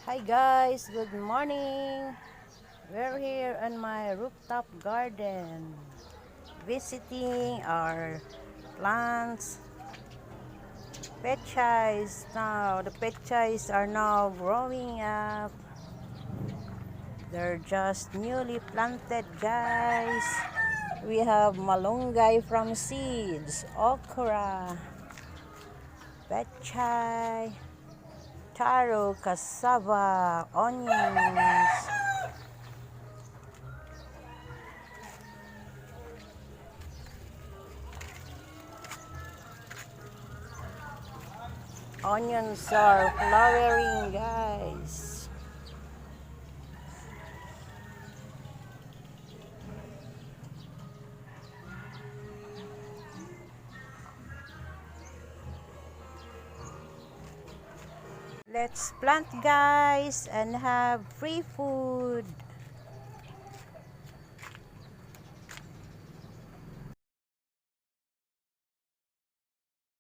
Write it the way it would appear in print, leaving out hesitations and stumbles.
Hi guys, good morning. We're here on my rooftop garden visiting our plants. Pechais now, the pechais are now growing up. They're just newly planted, guys. We have malunggay from seeds, okra, pechay, taro, cassava, onions, onions are flowering, guys. Let's plant, guys, and have free food.